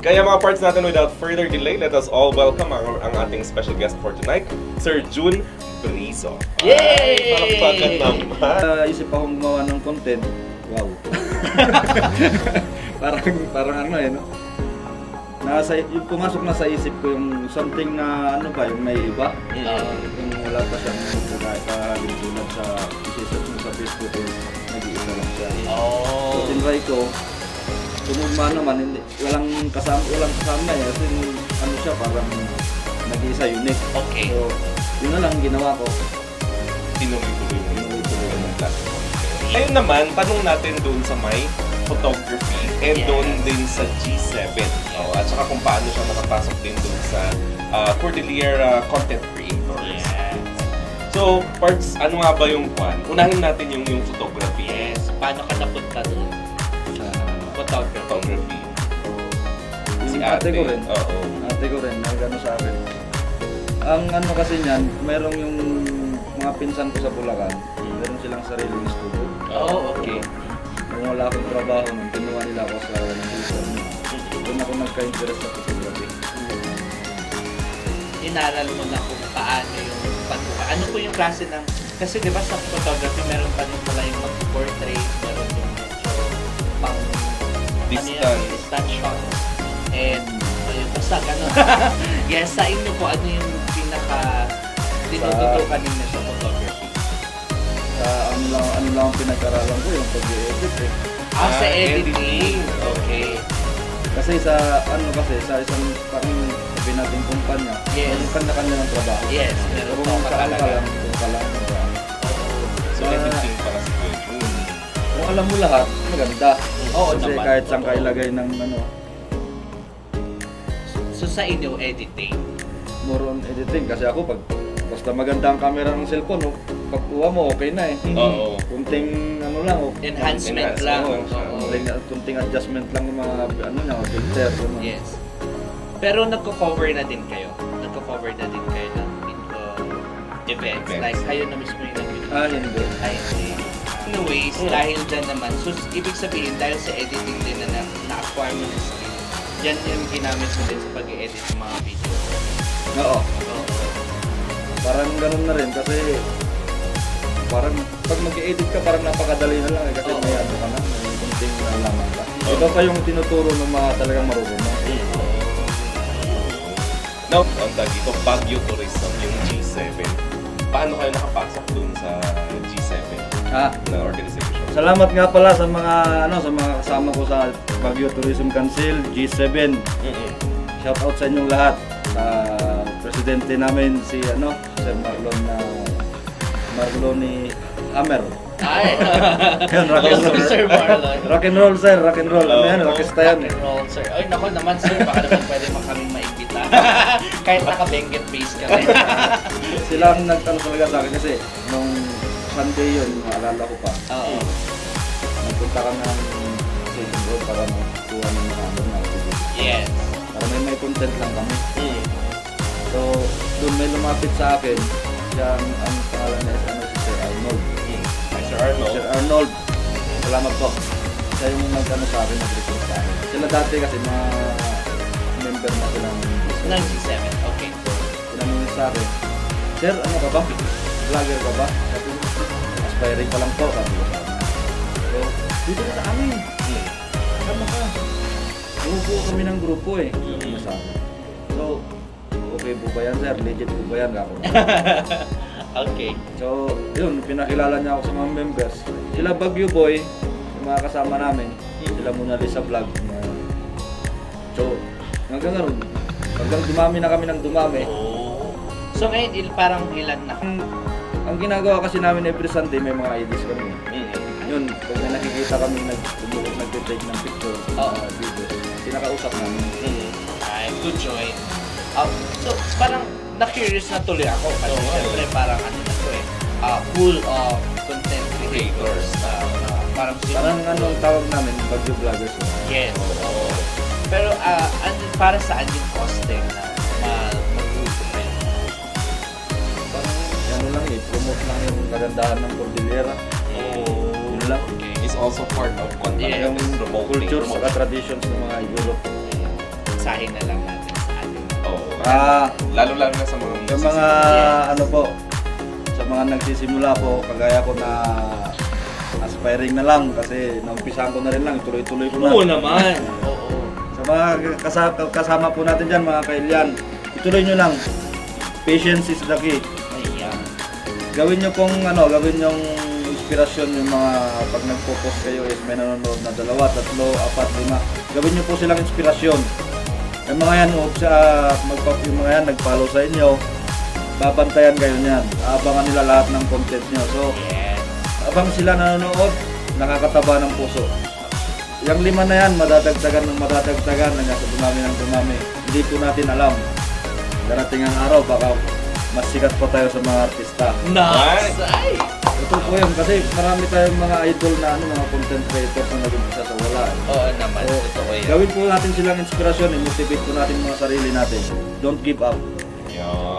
Kaya mga parts natin, without further delay, let us all welcome ang ating special guest for tonight, Sir Jun Brizo. Yay! Palakpakan naman. Isip akong gumawa ng content. Wow. parang ano eh, no? Yung pumasok na sa isip ko yung something na ano ba, yung may iba. Yung wala pa siyang tulad sa isisearch mo sa Facebook, nag-iisa lang siya. So tinry ko. Tumugma naman, walang kasama eh, kasi ano siya, parang nag-iisa unique. Okay. So, yun na lang ginawa ko. Tinuloy-tuloy mo yung platform. Ngayon naman, tanong natin doon sa may photography and doon din sa G7. At saka kung paano siya nakapasok din doon sa Cordillera Content Creators. So, parts, ano nga ba yung plan? Unahin natin yung photography. Yes. Paano ka napunta doon? Photography. Si ate ko rin. Oo. Ate ko rin, nagano sa akin. Ang ano kasi niyan, merong yung mga pinsan ko sa Bulacan, meron silang sariling studio. Okay. Nung wala akong trabaho, nung kinuha nila ako sa G7. Doon ako nagka-interest sa photography. Inaral mo na kung paano yung pagkuha. Ano po yung klase ng... Kasi di ba sa photography, meron pa rin pala yung mag-portrait, meron yung pang... Distance shot. And, ayun, basta gano'n. Yes, sa inyo po, ano yung pinaka tinututukan ninyo sa photography? Ano lang ang pinag-aralan ko, yung pag-i-edit eh. Sa editing. Okay. Kasi sa isang parang sabi natin kumpanya, yung kanya-kanya ng trabaho. Yes, meron po ka talaga. Kung lang. So, editing para sa kung alam mo lahat, maganda. Kasi naman. kahit saan ka ilagay ng ano. So sa inyo, editing? More on editing. Kasi ako, basta maganda ang camera ng cellphone, pagkuha mo, okay na eh. Oo. Kunting ano lang. Enhancement lang. Kunting adjustment lang yung mga filter. Yes. Pero nagko-cover na din kayo? Nagko-cover na din kayo ng events? Like kayo na mismo yung nag-video? Hindi. Hindi. Anyways, dahil dyan naman, so ibig sabihin, dahil sa editing din na-acquire mo na skill, yan yung ginamit mo din sa pag-edit ng mga video. Oo. Parang ganun na rin kasi parang pag mag-edit ka parang napakadali na lang eh kasi may ano ka na, may kunting nalaman ka. Ito pa yung tinuturo ng mga talagang marunong. Now, ang tag ito, Baguio Tourism, yung G7. Paano kayo nakapasok dun sa G7 na organization? Salamat nga pala sa mga kasama ko sa Baguio Tourism Council, G7. Shout out sa inyong lahat. Presidente namin si Sir Marlon Hammer. Ay! Sir Marlon. Rock and roll sir, rock and roll. Ano yan, rockista yan. Rock and roll sir. Ay nako naman sir, baka naman pwede kaming maimbita. Kahit naka-benget face ka rin. Sila ang nagtanong talaga sa akin kasi nung Sunday yun, maalala ko pa. Nagpunta ka ng Station Road para magkuha ng mga video. Yes. Para may content lang kami. So, doon may lumapit sa akin. Ang pangalan niya si Sir Arnold. Sir Arnold. Salamat po. Siya yung nagtanong sa akin, nag-report sa akin. Sila dati kasi mga member na silang G7, okay. Tinanong sa akin, Sir, ano ka ba? Vlogger ka ba? Aspiring pa lang po, sabi ko sa akin. So, dito ka sa amin. Sama ka. Grupo kami ng grupo eh. So, okay po ba yan, sir? Legit po ba yan? Ako. Okay. So, yun, pinakilala niya ako sa mga members. Sila Baguio Boy, yung mga kasama namin. Sila muna rin sa vlog. So, hanggang ngayon, hanggang dumami na kami ng dumami. So ngayon, parang ilan na? Ang ginagawa kasi namin every Sunday, may mga IDs kami. Yun, pag may nakikita kami nag-take ng picture, video, pinakausap namin. Ay, good join. So, parang na-curious na tuloy ako kasi syempre parang ano na to full of content creators. Parang anong tawag namin, Baguio Vloggers. Yes. Pero para saan yung costing na mag-grupo na yun? Parang ano lang promote lang yung kagandahan ng Cordillera. Yun lang. It's also part of yung culture sa traditions ng mga Europe. mensahe na lang natin sa atin. Oo. Ah, Lalo-lalo na sa mga sa mga Yes. ano po, sa mga nagsisimula po, kagaya ko na aspiring na lang kasi naumpisahan ko na rin lang, tuloy-tuloy ko na. Oo naman. Oo. Sa mga kasama po natin dyan, mga kailyan, ituloy nyo lang. Patience is the key. Ayan. Gawin nyo pong gawin yung inspirasyon yung mga pag nagpo-post kayo is may nanonood na 2, 3, 4, 5. Gawin nyo po silang inspirasyon. Yung mga yan, yung mga yan nag-follow sa inyo, babantayan kayo niyan. Abangan nila lahat ng content nyo. So, Yes. abang sila nanonood, nakakataba ng puso. Yung 5 na yan, madadagdagan hanggang sa dumami ng dumami. Hindi po natin alam. Darating ang araw, baka mas sikat pa tayo sa mga artista. Nice! Ay! Ito po yun, kasi marami tayong mga idol na mga content creators na nag-umpisa sa wala. Oo naman. So, Totoo yan. gawin po natin silang inspirasyon, i-motivate po natin mga sarili natin. Don't give up. Yan.